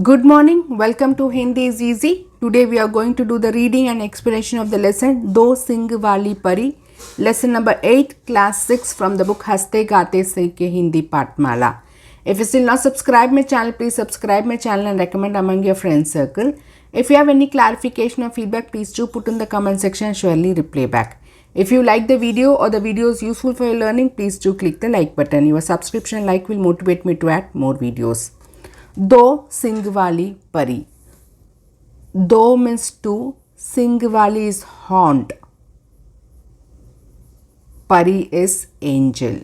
Good morning, welcome to Hindi is Easy. Today we are going to do the reading and explanation of the lesson Do Singh Wali Pari, lesson number 8, class 6 from the book Haste Gaate Seekhe Hindi Patmala. If you still not subscribe my channel, please subscribe my channel and recommend among your friend circle. If you have any clarification or feedback, please do put in the comment section and surely reply back. If you like the video or the video is useful for your learning, please do click the like button. Your subscription and like will motivate me to add more videos. दो सिंग वाली परी. दो means two, सिंग वाली is haunt, pari is angel.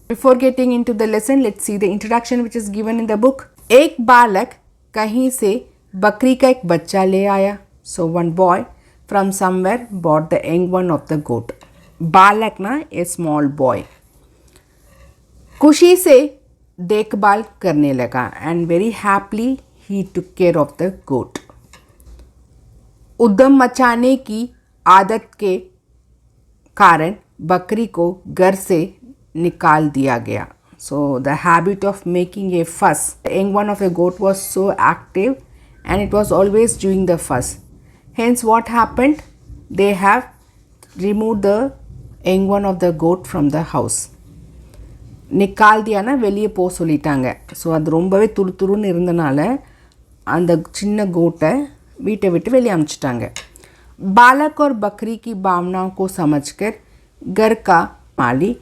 Before getting into the lesson, let's see the introduction which is given in the book. एक बालक कहीं से बकरी का एक बच्चा ले आया. So one boy from somewhere bought the young one of the goat. बालक ना a small boy. खुशी से देखभाल करने लगा and very happily he took care of the goat. उद्यम मचाने की आदत के कारण बकरी को घर से निकाल दिया गया. So the habit of making a fuss. The young one of the goat was so active and it was always doing the fuss. Hence what happened? They have removed the young one of the goat from the house. நிக்கால் தியானா வெளியே போக சொல்லிட்டாங்க. So அது ரொம்பவே துருதுருன்னு இருந்தனால அந்த சின்ன கோட்டை வீட்டை விட்டு வெளியே அனுப்பிச்சிட்டாங்க. बालक और बकरी की भावनाओं को समझकर घर का माली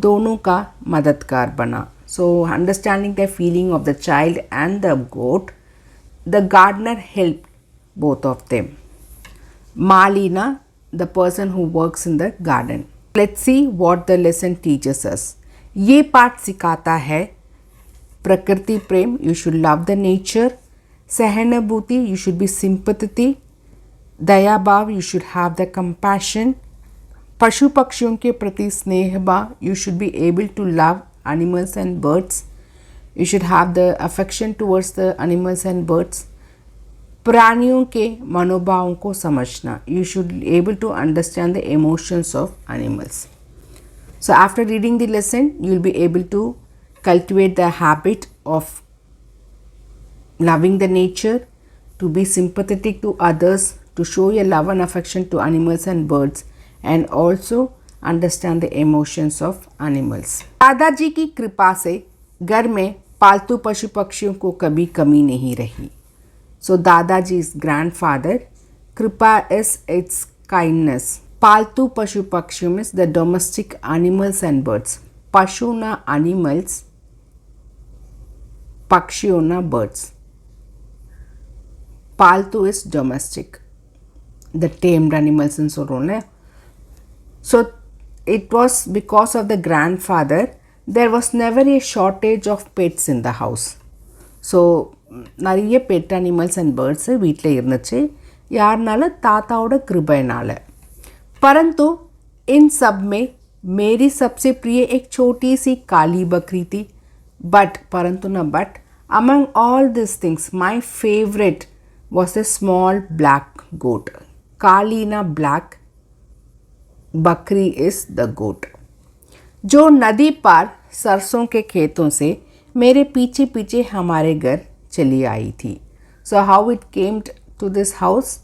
दोनों का मददगार बना. So understanding the feeling of the child and the goat, the gardener help both of them. मालीना the person who works in the garden. Let's see what the lesson teachers us. ये पाठ सिखाता है प्रकृति प्रेम, you should love the nature. सहानुभूति, you should be sympathy. दया भाव, you should have the compassion. पशु पक्षियों के प्रति स्नेह भाव, you should be able to love animals and birds. You should have the affection towards the animals and birds. प्राणियों के मनोभावों को समझना, you should able to understand the emotions of animals. So after reading the lesson, you will be able to cultivate the habit of loving the nature, to be sympathetic to others, to show your love and affection to animals and birds, and also understand the emotions of animals. दादाजी की कृपा से घर में पालतू पशु पक्षियों को कभी कमी नहीं रही. So दादाजी's grandfather, कृपा is its kindness. पालतू पशु पक्षियों means the domestic animals and birds. पशु ना animals, पक्षियों ना birds. पालतू is domestic, the tamed animals and so on. So it was because of the grandfather there was never a shortage of pets in the house. So நிறைய pet animals and birds வீட்டில் இருந்துச்சு. யாருனால தாத்தாவோட கிருபைனால. परंतु इन सब में मेरी सबसे प्रिय एक छोटी सी काली बकरी थी. बट परंतु ना but among all these things my favorite was a small black goat. काली ना black, बकरी is the goat. जो नदी पार सरसों के खेतों से मेरे पीछे पीछे हमारे घर चली आई थी. So how it came to this house?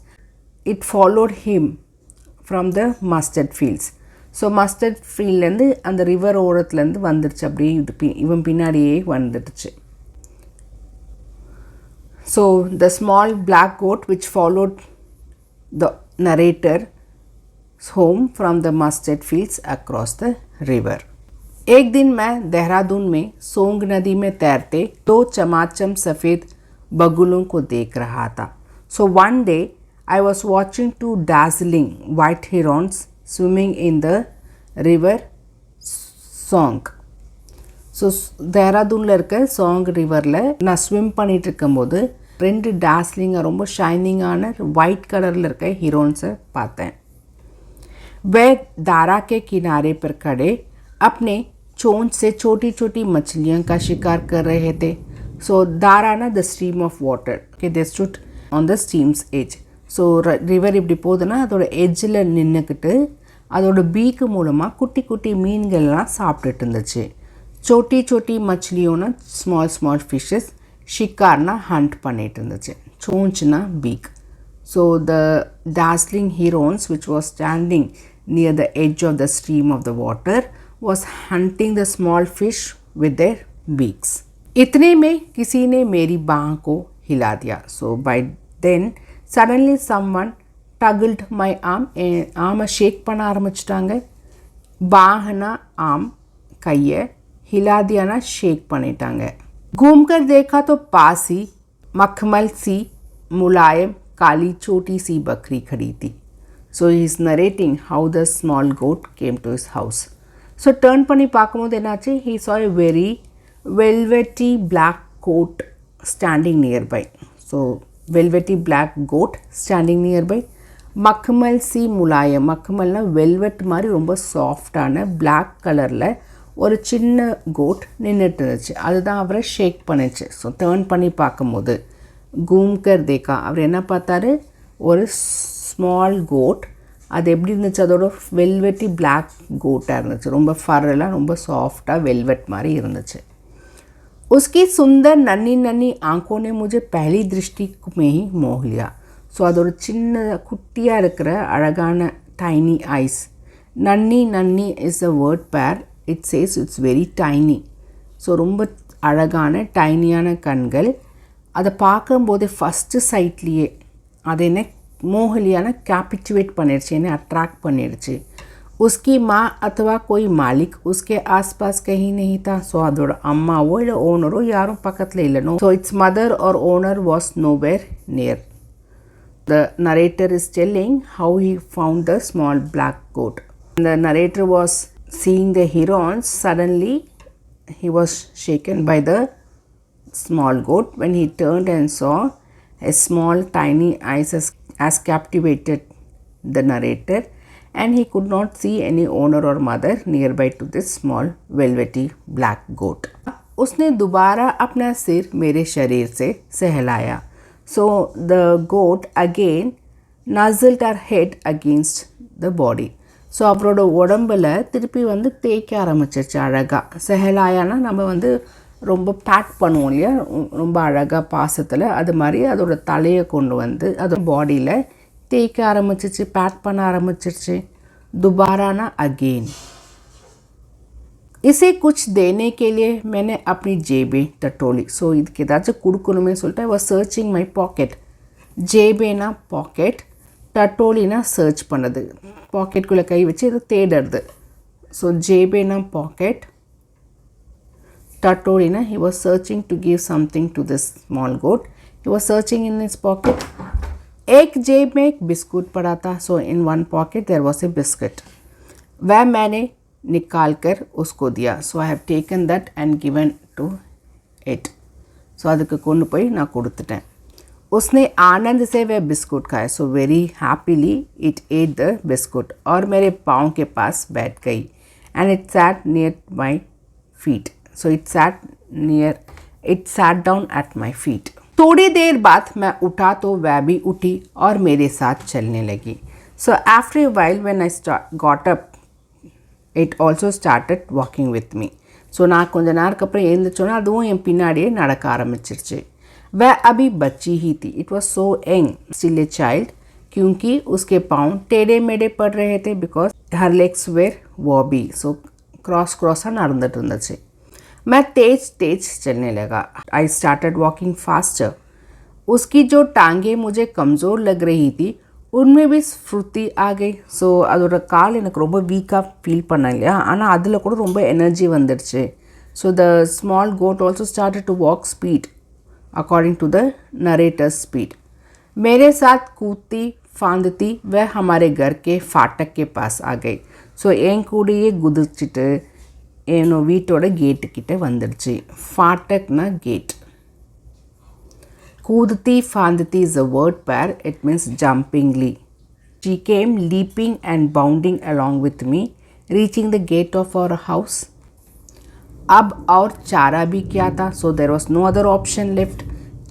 It followed him from the mustard fields. So mustard field and the river ஓரத்துலேருந்து வந்துருச்சு. அப்படியே இவன் பின்னாடியே வந்துடுச்சு. So the small black goat which followed the narrator's home from the mustard fields across the river. एक दिन मैं देहरादून में song नदी में तैरते दो चमाचम सफ़ेद बगुलों को देख रहा था. So one day I was watching two dazzling white herons swimming in the river Song. So தேராதூனில் இருக்க சாங் ரிவரில் நான் ஸ்விம் பண்ணிகிட்டு இருக்கும்போது ரெண்டு டாஸ்லிங்காக ரொம்ப ஷைனிங்கான ஒயிட் கலரில் இருக்க ஹீரோன்ஸை பார்த்தேன். वे दारा के किनारे पर खड़े अपने चोंच से छोटी छोटी मछलियों का शिकार कर रहे थे. So दारा ना the stream of water. Okay, they stood on the stream's edge. So river இப்படி போகுதுன்னா அதோட எட்ஜில் நின்றுக்கிட்டு அதோட பீக்கு மூலமாக குட்டி குட்டி மீன்கள்லாம் சாப்பிட்டுட்டு இருந்துச்சு. छोटी छोटी मछलियों ना स्मॉल स्मॉल फिशेस ஷிக்கார்னா ஹண்ட் பண்ணிட்டு இருந்துச்சு. சோஞ்ச்னா beak. So the dazzling herons which was standing near the edge of the stream of the water was hunting the small fish with their beaks. इतने में किसी ने मेरी बाह को हिला दिया. So by then suddenly someone tuggled my arm. ஆமை ஷேக் பண்ண ஆரம்பிச்சிட்டாங்க. बाहना आम கையை, हिलादियाना शेक பண்ணிட்டாங்க. घूमकर देखा तो पास ही मखमल सी मुलायम काली छोटी सी बकरी खड़ी थी. So he is narrating how the small goat came to his house. So turn பண்ணி பார்க்கும்போது என்னாச்சு, he saw a very velvety black goat standing nearby. So velvety black goat standing nearby. மக்மல் சி முலாயம், மக்மல்னா வெல்வெட் மாதிரி ரொம்ப சாஃப்டான பிளாக் கலரில் ஒரு சின்ன கோட் நின்றுட்டு இருந்துச்சு. அதுதான் அவரை ஷேக் பண்ணிச்சு. ஸோ டேர்ன் பண்ணி பார்க்கும்போது கூம்கர் தேக்கா, அவர் என்ன பார்த்தாரு, ஒரு ஸ்மால் கோட். அது எப்படி இருந்துச்சு, அதோட வெல்வெட்டி பிளாக் கோட்டாக இருந்துச்சு. ரொம்ப ஃபர்ரெல்லாம் ரொம்ப சாஃப்டாக வெல்வெட் மாதிரி இருந்துச்சு. उसकी सुंदर नन्ही नन्ही आँखों ने मुझे पहली दृष्टि में ही मोह लिया. ஸோ அதோட சின்ன குட்டியாக இருக்கிற அழகான tiny eyes. Nanny nanny is a word pair. It says it's very tiny. So ரொம்ப அழகான டைனியான கண்கள். அதை பார்க்கும்போது ஃபஸ்ட்டு சைட்லேயே அதை என்ன மோகலியான कैपिटिवेट பண்ணிடுச்சு, என்னை अट्रैक्ट பண்ணிடுச்சு. उसकी माँ अथवा कोई मालिक उसके आसपास कहीं नहीं था. ஸோ அதோட அம்மாவோ இல்லை ஓனரோ யாரும் பக்கத்தில் இல்லைனோ. So it's mother or owner was nowhere near. The narrator is telling how he found the small black goat. The narrator was seeing the herons. Suddenly he was shaken by the small goat. When he turned and saw a small tiny eyes as captivated the narrator, and he could not see any owner or mother nearby to this small velvety black goat. उसने दोबारा अपना सिर मेरे शरीर से सहलाया. So the goat again nuzzled her head against the body. So அவரோட உடம்பில் திருப்பி வந்து தேய்க்க ஆரம்பிச்சிருச்சு அழகாக. செஹலாயானா நம்ம வந்து ரொம்ப பேக் பண்ணுவோம் இல்லையா, ரொம்ப அழகாக பாசத்தில், அது மாதிரி அதோட தலையை கொண்டு வந்து அதோட பாடியில் தேய்க்க ஆரம்பிச்சிருச்சு, பேக் பண்ண ஆரம்பிச்சிருச்சு. துபாரானா அகெயின். इसे कुछ देने के लिए मैंने अपनी जेबें टटोली. ஸோ இதுக்கு ஏதாச்சும் கொடுக்கணுமே சொல்லிட்டு I was searching my pocket. ஜேபேனா பாக்கெட், டட்டோலினா சர்ச் பண்ணது, பாக்கெட்டுக்குள்ளே கை வச்சு இது தேடுறது. ஸோ ஜேபேனா பாக்கெட், टटोलिना he was searching to give something to this small goat. He was searching in his pocket. एक जेब में एक बिस्कुट पड़ा था. So in one pocket there was a biscuit. वह मैंने निकाल कर उसको दिया. So I have taken that and given to it. So அதுக்கு கொண்டு போய் நான் கொடுத்துட்டேன். उसने आनंद से वह बिस्कुट खाया. So very happily it ate the biscuit और मेरे पाँव के पास बैठ गई. And it sat near my feet. So it sat down at my feet. थोड़ी देर बाद मैं उठा तो वह भी उठी और मेरे साथ चलने लगी. So after a while when I got up, it also started walking with me. So நான் கொஞ்ச நேரத்துக்கு அப்புறம் எழுந்திரிச்சோன்னா அதுவும் என் பின்னாடியே நடக்க ஆரம்பிச்சிருச்சு. वह अभी बच्ची ही थी. It was so young, still a child, क्योंकि उसके पाँव टेढ़े मेढ़े पड़ रहे थे because her legs were wobbly. So cross நடந்துட்டு இருந்துச்சு. मैं तेज चलने लगा. I started walking faster. उसकी जो टांगें मुझे कमज़ोर लग रही थी उनमें भी स्फूर्ति आ गई. ஸோ அதோட கால் எனக்கு ரொம்ப வீக்காக ஃபீல் பண்ண இல்லையா, ஆனால் அதில் கூட ரொம்ப எனர்ஜி வந்துடுச்சு. So the small goat also started to walk speed according to the narrator speed. मेरे साथ कूदती फांदती वह हमारे घर के फाटक के पास आ गई. ஸோ என் கூடயே குதிச்சுட்டு என்னோட வீட்டோட கேட்டுக்கிட்ட வந்துடுச்சு. ஃபாட்டக்னா gate. कूदती फांदती is a word pair. It means jumpingly. She came leaping and bounding along with me, reaching the gate of our house. अब और चारा भी क्या था. So there was no other option left.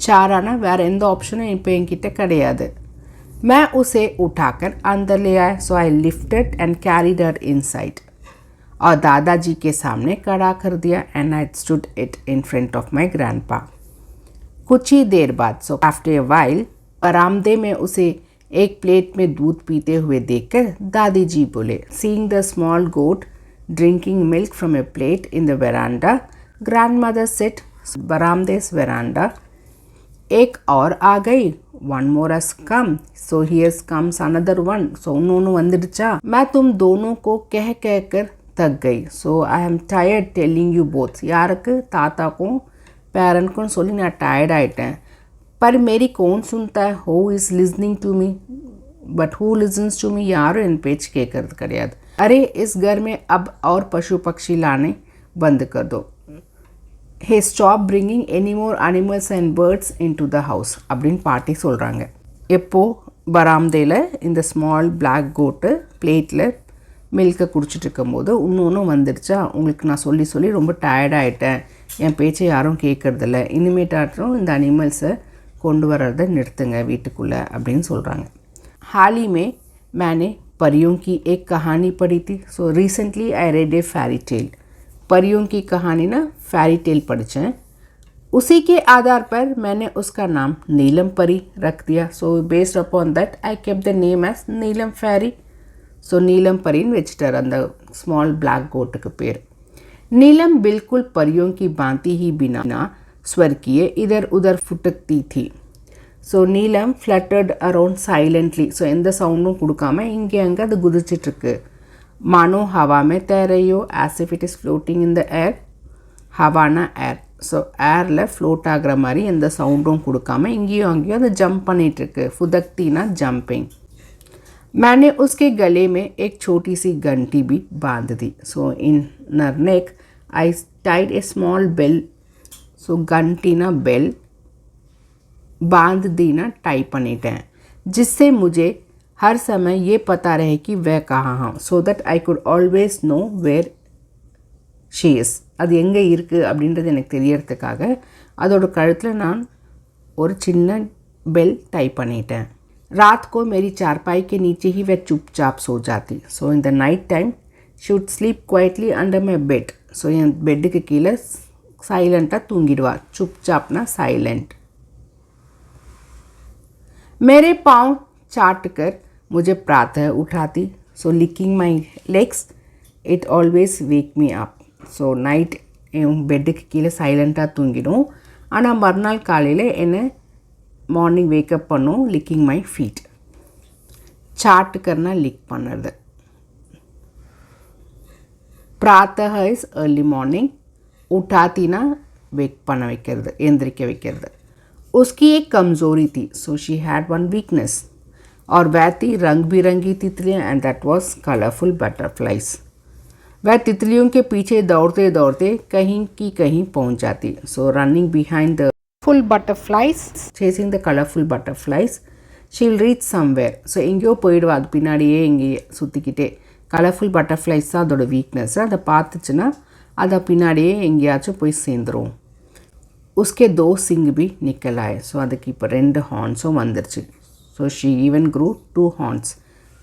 चाराना வேறு எந்த ஆப்ஷனும் இப்போ என்கிட்ட கிடையாது. मैं उसे उठाकर अंदर ले आया. So I lifted and carried her inside. और दादाजी के सामने खड़ा कर दिया. And I stood it in front of my grandpa. कुछ ही देर बाद सो आफ्टर ए वाइल बरामदे में उसे एक प्लेट में दूध पीते हुए देखकर दादी जी बोले, seeing the small goat drinking milk from a plate in the veranda, grandmother said, बरामदेस वेरांडा, एक और आ गई, one more has come, so here's comes another one, so उन्होंने वंदिरुचा, मैं तुम दोनों को कह कह कर थक गई, so I am tired telling you both, याருக்கு தாத்தாக்கும் பேரனுக்கும் சொல்லி நான் டயர்ட் ஆயிட்டேன், पर मेरी कौन सुनता है, who is listening to me, but who listens to me, यारो इन पेच கேட்கறது கிடையாது, अरे इस घर में अब और पशु पक्षी लाने बंद कर दो, hey stop bringing any more animals and birds into the house அப்படின்னு பாட்டி சொல்கிறாங்க. எப்போ பராம்தேல இந்த ஸ்மால் பிளாக் கோட்டு பிளேட்டில் மில்கை குடிச்சிட்டு இருக்கும்போது இன்னொன்று வந்துடுச்சா, உங்களுக்கு நான் சொல்லி சொல்லி ரொம்ப டயர்டாகிட்டேன், என் பேச்சை யாரும் கேட்குறதில்ல, இனிமேட்டாட்டும் இந்த அனிமல்ஸை கொண்டு வர்றதை நிறுத்துங்க வீட்டுக்குள்ளே அப்படின்னு சொல்கிறாங்க. हाल ही में मैंने परियों की एक कहानी पढ़ी थी, so recently I read A fairy tale, परियों की कहानी ना फेरी टेल पढ़ी, उसी के आधार पर मैंने उसका नाम नीलम परी रख दिया, so based upon that I kept the name as Neelam fairy, so Neelam परिன்னு வச்சிட்டார் அந்த ஸ்மால் பிளாக் கோட்டுக்கு பேர். नीलम बिल्कुल परियों की भांति ही बिना स्वर किए इधर उधर फुटकती थी, ஸோ நீலம் ஃப்ளட்டர்ட் அரவுண்ட் சைலண்ட்லி, ஸோ எந்த சவுண்டும் கொடுக்காம இங்கே அங்கே அது குதிச்சிட்ருக்கு. மானோ ஹவாமே தரையோ as if it is floating in the air, ஹவானா ஏர், ஸோ ஏரில் ஃப்ளோட் ஆகிற மாதிரி எந்த சவுண்டும் கொடுக்காம இங்கேயும் அங்கேயும் அது ஜம்ப் பண்ணிகிட்ருக்கு, ஃபுதக்தினா ஜம்பிங். मैंने उसके गले में एक छोटी सी घंटी भी बांध दी, सो इन नर नेक आई टाइड ए स्मॉल बेल, सो घंटीना बेल, बांध दीना टाई பண்ணிட்டேன், जिससे मुझे हर समय ये पता रहे कि वह कहाँ है, so that I could always know where she is, அது எங்கே இருக்குது அப்படின்றது எனக்கு தெரியறதுக்காக அதோட கழுத்தில் நான் ஒரு சின்ன பெல் டைப் பண்ணிட்டேன். रात को मेरी चारपाई के नीचे ही वह चुपचाप सो जाती, so in the night time she would sleep quietly under my bed, so என் பெட்டுக்கு கீழே சைலண்ட்டாக தூங்கிடுவா, चुपचापना साइलेंट. मेरे पाँव चाट कर मुझे प्रातः उठाती, so licking my legs it always wake me up, so night என் பெட்டுக்கு கீழே சைலண்ட்டாக தூங்கிடும், ஆனால் மறுநாள் காலையில் என்னை மார்னிங் வேக்கப் பண்ணும், லிக்கிங் மை ஃபீட். சாட் करना லிக் பண்ணுறது. प्रातः इज़ अर्ली मॉर्निंग, उठातीना वेक பண்ண வைக்கிறது, எந்திரிக்க வைக்கிறது. उसकी एक कमज़ोरी थी, so she had one weakness, और वह थी रंग बिरंगी तितलियाँ, and that was colourful butterflies. वह तितलियों के पीछे दौड़ते दौड़ते कहीं की कहीं पहुंच जाती, सो running behind the full butterflies, chasing the colorful butterflies, she'll reach somewhere, so எங்கேயோ போயிடுவா, அது பின்னாடியே எங்கேயே சுற்றிக்கிட்டே. கலர்ஃபுல் பட்டர்ஃப்ளைஸ் தான் அதோட வீக்னஸ், அதை பார்த்துச்சுன்னா அதை பின்னாடியே எங்கேயாச்சும் போய் சேர்ந்துடும். उसके 2 सिंग भी निकल आए, ஸோ அதுக்கு இப்போ 2 ஹார்ன்ஸும் வந்துருச்சு, so she even grew 2 horns,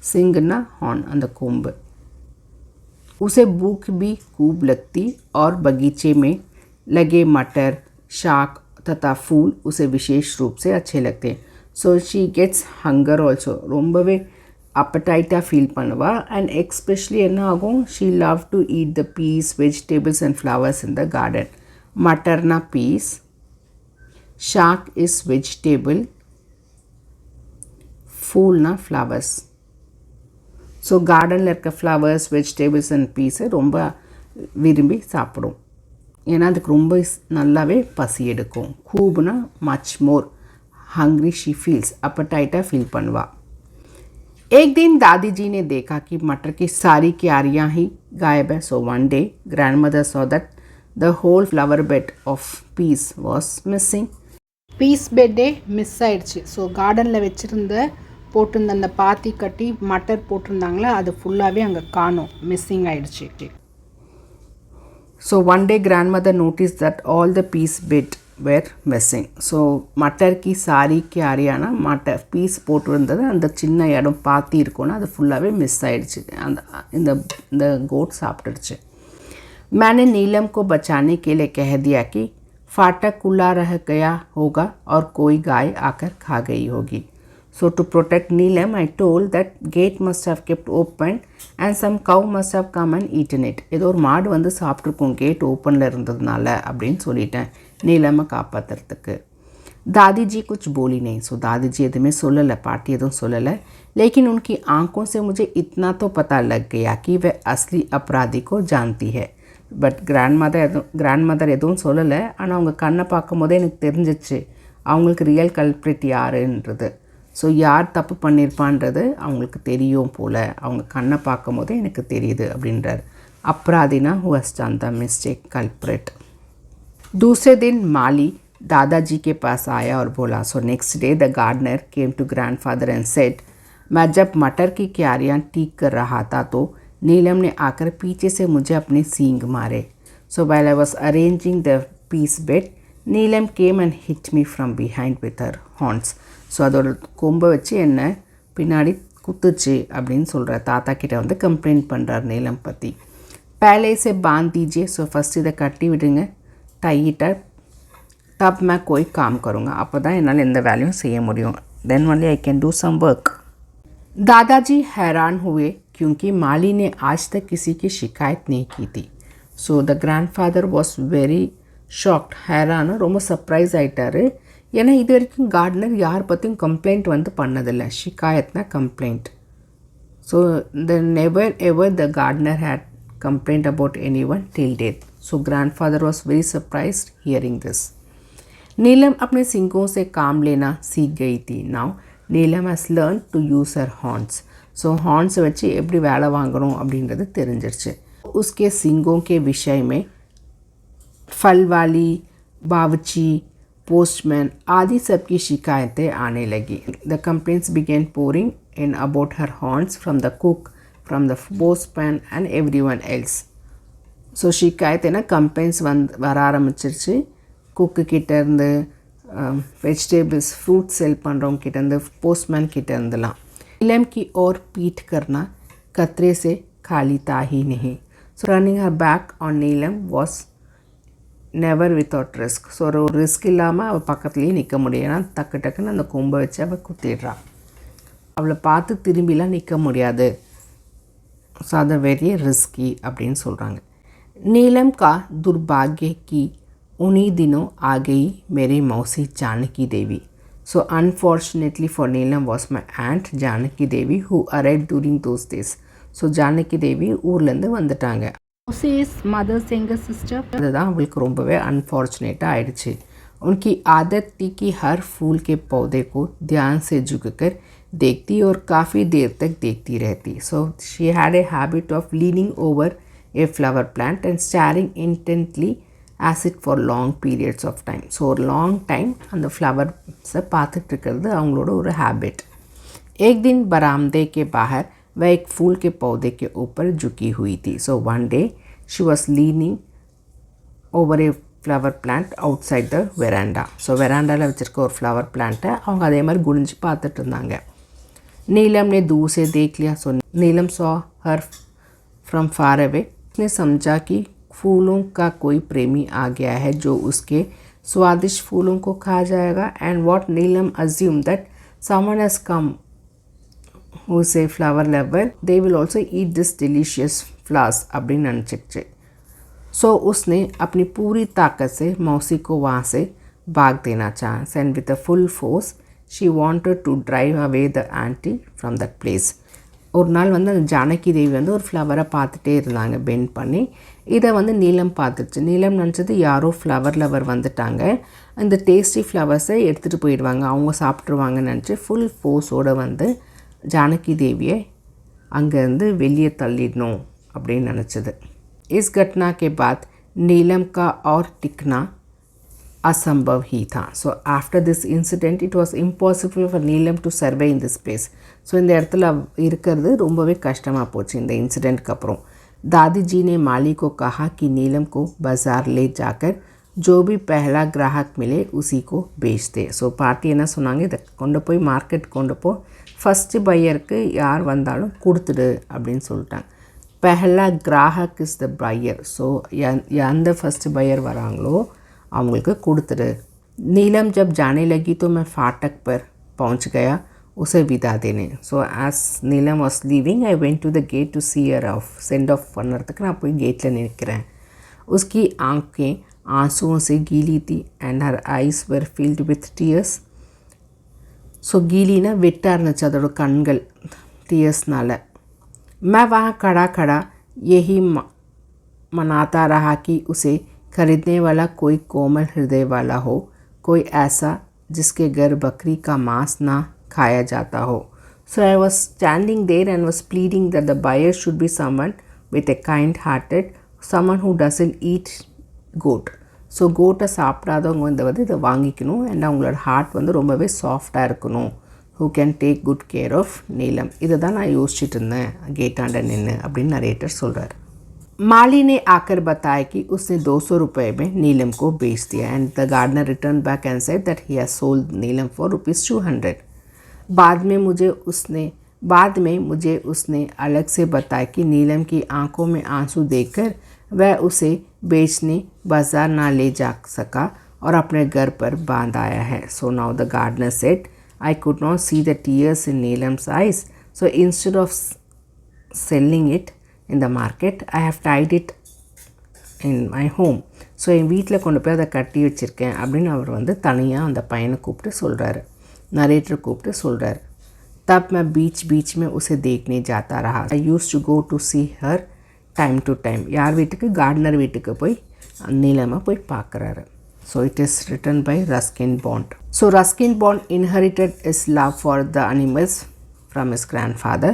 सिंगना हॉर्न அந்த கொம்பு. उसे भूख भी खूब लगती और बगीचे में लगे मटर, शाक तथा फूल उसे विशेष रूप से अच्छे लगते हैं, so she gets hunger also, ரொம்பவே அப்படைட்டாக ஃபீல் பண்ணுவா. அண்ட் எக்ஸ்பெஷலி என்ன ஆகும், she love to eat the peas, vegetables and flowers in the garden. மட்டர்னா பீஸ், ஷாக் இஸ் வெஜிடபிள், ஃபூல்னா ஃப்ளவர்ஸ். ஸோ கார்டனில் இருக்க ஃப்ளவர்ஸ், வெஜிடபிள்ஸ் அண்ட் பீஸை ரொம்ப விரும்பி சாப்பிடும், ஏன்னா அதுக்கு ரொம்ப நல்லாவே பசி எடுக்கும். खूबना much more, hungry she feels, अपटाइटा फील பண்ணுவா. एक दिन दादी जी ने देखा कि मटर की सारी क्यारियाँ ही गायब है, so one day grandmother saw that the whole flower bed of peas was missing. Peas பெட்டே மிஸ் ஆயிடுச்சு, ஸோ கார்டனில் வச்சுருந்த போட்டிருந்த அந்த பாத்தி கட்டி மட்டர் போட்டிருந்தாங்களே அது ஃபுல்லாகவே அங்கே காணோம், மிஸ்ஸிங் ஆயிடுச்சு. So one day grandmother noticed that all the peas bed were missing. So matar की सारी क्यारियाना மட்டர் பீஸ் போட்டிருந்தது அந்த சின்ன இடம் பாத்தி இருக்கும்னா அது ஃபுல்லாகவே மிஸ் ஆயிடுச்சு, அந்த இந்த கோட் சாப்பிட்டுடுச்சு. मैंने नीलम को बचाने के लिए कह दिया कि फाटक खुला रह गया होगा और कोई गाय आकर खा गई होगी. So to protect Neelam, I told that gate must have kept open and some cow must have come and eaten it. ஏதோ ஒரு மாடு வந்து சாப்பிட்ருக்கும் கேட் ஓப்பனில் இருந்ததுனால அப்படின்னு சொல்லிட்டேன் நீலமை காப்பாற்றுறதுக்கு. दादी जी कुछ बोली नहीं. सो दादी जी एदमे सोलले पार्टी एदो सोलले, लेकिन उनकी आंखों से मुझे इतना तो पता लग गया कि वह असली अपराधी को जानती है. பட் கிராண்ட்மதர் எதுவும் சொல்லலை, ஆனால் அவங்க கண்ணை பார்க்கும் போதே எனக்கு தெரிஞ்சிச்சு அவங்களுக்கு ரியல் கல்ப்ரிட் யாருன்றது. ஸோ யார் தப்பு பண்ணியிருப்பான்றது அவங்களுக்கு தெரியும் போல், அவங்க கண்ணை பார்க்கும் போதே எனக்கு தெரியுது அப்படின்றார். अपराधीना who has done the mistake culprit. दूसरे दिन माली दादाजी के पास आया और बोला. So next day the gardener came to grandfather and said, मैं जब मटर की क्यारियाँ ठीक कर रहा था तो नीलम ने आकर पीछे से मुझे अपने सींग मारे. सो while I was arranging the peace bed, Neelam came and hit me from behind with her horns. So அதோட கொம்பை வச்சு என்ன பின்னாடி குத்துச்சு அப்படின்னு சொல்கிற தாத்தா கிட்ட வந்து கம்ப்ளைண்ட் பண்ணுறார் நீலம் பற்றி. पहले से बांध दीजिए. ஸோ ஃபஸ்ட் இதை கட்டி விடுங்க டைட்டாக. तब मैं कोई काम करूँगा, அப்போ தான் என்னால் எந்த வேலையும் செய்ய முடியும். then only I can do some work. दादाजी हैरान हुए क्योंकि माली ने आज तक किसी की शिकायत नहीं की थी. So the grandfather was very shocked. ஹேரான ரொம்ப சர்ப்ரைஸ் ஆகிட்டார். ஏன்னா இது வரைக்கும் கார்டனர் யார் பற்றியும் கம்ப்ளைண்ட் வந்து பண்ணதில்லை. ஷிகாயத்னா complaint. So the never ever the gardener had complained about anyone till date. So grandfather was very surprised hearing this. नीलम अपने सिंगों से काम लेना सीख गई थी. Now Neelam has learned to use her horns. So horns वच्ची எப்படி வேலை வாங்கணும் அப்படின்றது தெரிஞ்சிருச்சு. उसके सिंगों के विषय में फल वाली, बावची, पोस्टमैन आदि सबकी शिकायतें आने लगी. The complaints began pouring in about her horns from the cook, from the postman and everyone else. So ஷிக்காயத்துனா கம்ப்ளைண்ட்ஸ் வர ஆரம்பிச்சிருச்சு. குக்கு கிட்டேருந்து, வெஜிடபிள்ஸ் ஃப்ரூட் செல் பண்ணுறவங்க கிட்டேருந்து, போஸ்ட்மேன் கிட்டேருந்துலாம். नीलम की ओर पीठ करना खतरे से खाली था ही नहीं. So running her back on Neelam was never without risk. So ஒரு ரிஸ்க் இல்லாமல் அவள் பக்கத்துலேயே நிற்க முடியும். ஏன்னா டக்கு டக்குன்னு அந்த கொம்பை வச்சு அவள் குத்திடுறான். அவளை பார்த்து திரும்பிலாம் நிற்க முடியாது. ஸோ அதை வெரி ரிஸ்கி அப்படின்னு சொல்கிறாங்க. नीलम का दुर्भाग्य कि उन्हीं दिनों आ गई मेरी मौसी जानकी देवी. So unfortunately for Neelam was my aunt Janaki Devi who arrived during those days. So Janaki Devi ஊர்லேருந்து வந்துட்டாங்க. Mausi is mother's younger sister. அதுதான் அவளுக்கு ரொம்பவே அன்ஃபார்ச்சுனேட்டாக ஆயிடுச்சு. उनकी आदत थी कि हर फूल के पौधे को ध्यान से झुककर देखती और काफ़ी देर तक देखती रहती. So she had a habit of leaning over a flower plant and staring intently as it for long periods of time. So ஒரு long time அந்த ஃப்ளவர்ஸை பார்த்துட்டு இருக்கிறது அவங்களோட ஒரு हैबिट. एक दिन बरामदे के बाहर वह एक फूल के पौधे के ऊपर झुकी हुई थी. So one day she was leaning over a flower plant outside the veranda. So வெராண்டாவில் வச்சுருக்க ஒரு ஃப்ளவர் பிளான்ட்டை அவங்க அதே மாதிரி குனிஞ்சு பார்த்துட்டு இருந்தாங்க. नीलम ने दूर से देख लिया. So Neelam saw her from far away. उसने समझा कि फूलों का कोई प्रेमी आ गया है जो उसके स्वादिष्ट फूलों को खा जाएगा. And what Neelam assume that someone has come who is a flower lover, they will also eat this delicious flowers அப்படின்னு நினச்சிடுச்சு. सो उसने अपनी पूरी ताकत से मौसी को वहाँ से भाग देना चाहा. And with a full force she wanted to drive away the aunty from that place. ஒரு நாள் வந்து அந்த ஜானகி தேவி வந்து ஒரு ஃப்ளவரை பார்த்துட்டே இருந்தாங்க பெண்ட் பண்ணி. இதை வந்து நீலம் பார்த்துச்சு. நீலம் நினச்சது யாரோ ஃப்ளவர் லவர் வந்துட்டாங்க, இந்த டேஸ்டி ஃப்ளவர்ஸை எடுத்துகிட்டு போயிடுவாங்க, அவங்க சாப்பிட்ருவாங்கன்னு நினச்சி ஃபுல் ஃபோர்ஸோடு வந்து ஜானகி தேவியை அங்கேருந்து வெளியே தள்ளிடணும் அப்படின்னு நினச்சது. इस घटना के बाद नीलम का और टिकना असंभव ही था. So after this incident it was impossible for Neelam to survive in this place. So இந்த இடத்துல இருக்கிறது ரொம்பவே கஷ்டமாக போச்சு இந்த இன்சிடெண்ட்க்கு அப்புறம். दादी जी ने माली को कहा कि नीलम को बाज़ार ले जाकर जो भी पहला ग्राहक मिले उसी को बेच दे. ஸோ பாட்டி என்ன சொன்னாங்க, இதை கொண்டு போய் மார்க்கெட் கொண்டு போ, ஃபஸ்ட்டு பையருக்கு யார் வந்தாலும் கொடுத்துடு அப்படின்னு சொல்லிட்டாங்க. पहला ग्राहक इज़ द बायर. ஸோ எந்த ஃபஸ்ட்டு பையர் வராங்களோ அவங்களுக்கு கொடுத்துரு. नीलम जब जाने लगी तो मैं फाटक पर पहुंच गया उसे विदा देने. So as Neelam was leaving, I went to the gate to see her off. Send off பண்ணுறதுக்கு நான் போய் கேட்டில் நிற்கிறேன். उसकी आंखें आंसुओं से गीली थी and her eyes were filled with tears. So गीलीना வெட்டாக இருந்துச்சு அதோட கண்கள் tearsனால. मैं वहाँ खड़ा खड़ा यही मनाता रहा कि उसे खरीदने वाला कोई कोमल हृदय वाला हो, कोई ऐसा जिसके घर बकरी का मांस ना खाया जाता हो. So I was standing there and was pleading that the buyer should be someone with a kind-hearted, someone who doesn't eat goat. So கோட்டை சாப்பிடாதவங்க வந்து இதை வாங்கிக்கணும் அண்ட் அவங்களோட ஹார்ட் வந்து ரொம்பவே சாஃப்டாக இருக்கணும். who can take good care of नीलम. இதை தான் நான் யோசிச்சுட்டு இருந்தேன் கேட்டாண்ட நின்று அப்படின்னு நரேட்டர் சொல்கிறார். माली ने आकर बताया कि उसने 200 रुपये में नीलम को बेच दिया and the gardener return back and said that he has sold Neelam for ₹200. बाद में मुझे उसने अलग से बताया कि नीलम की आंखों में आंसू देखकर वह उसे बेचने बाजार ना ले जा सका और अपने घर पर बांध आया है. So now the gardener said I could not see the tears in Neelam's eyes, so instead of selling it in the market, I have tied it in my home. So என் வீட்டில் கொண்டு போய் அதை கட்டி வச்சுருக்கேன் அப்படின்னு அவர் வந்து தனியாக அந்த பையனை கூப்பிட்டு சொல்கிறாரு, நரேட்டர் கூப்பிட்டு சொல்கிறாரு. तब मैं बीच में उसे देखने जाता रहा. I used to go to see her time to time. யார் வீட்டுக்கு? கார்டனர் வீட்டுக்கு போய் நீலமை போய் பார்க்குறாரு. So it is written by Ruskin Bond. So Ruskin Bond inherited his love for the animals from his grandfather.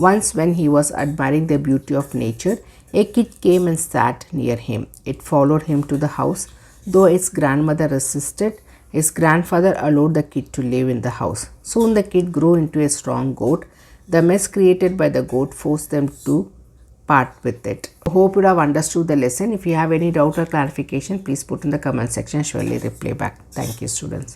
Once when he was admiring the beauty of nature, a kid came and sat near him. It followed him to the house. Though its grandmother resisted, his grandfather allowed the kid to live in the house. Soon the kid grew into a strong goat. The mess created by the goat forced them to part with it. Hope you have understood the lesson. If you have any doubt or clarification, please put in the comment section. Surely reply back. Thank you, students.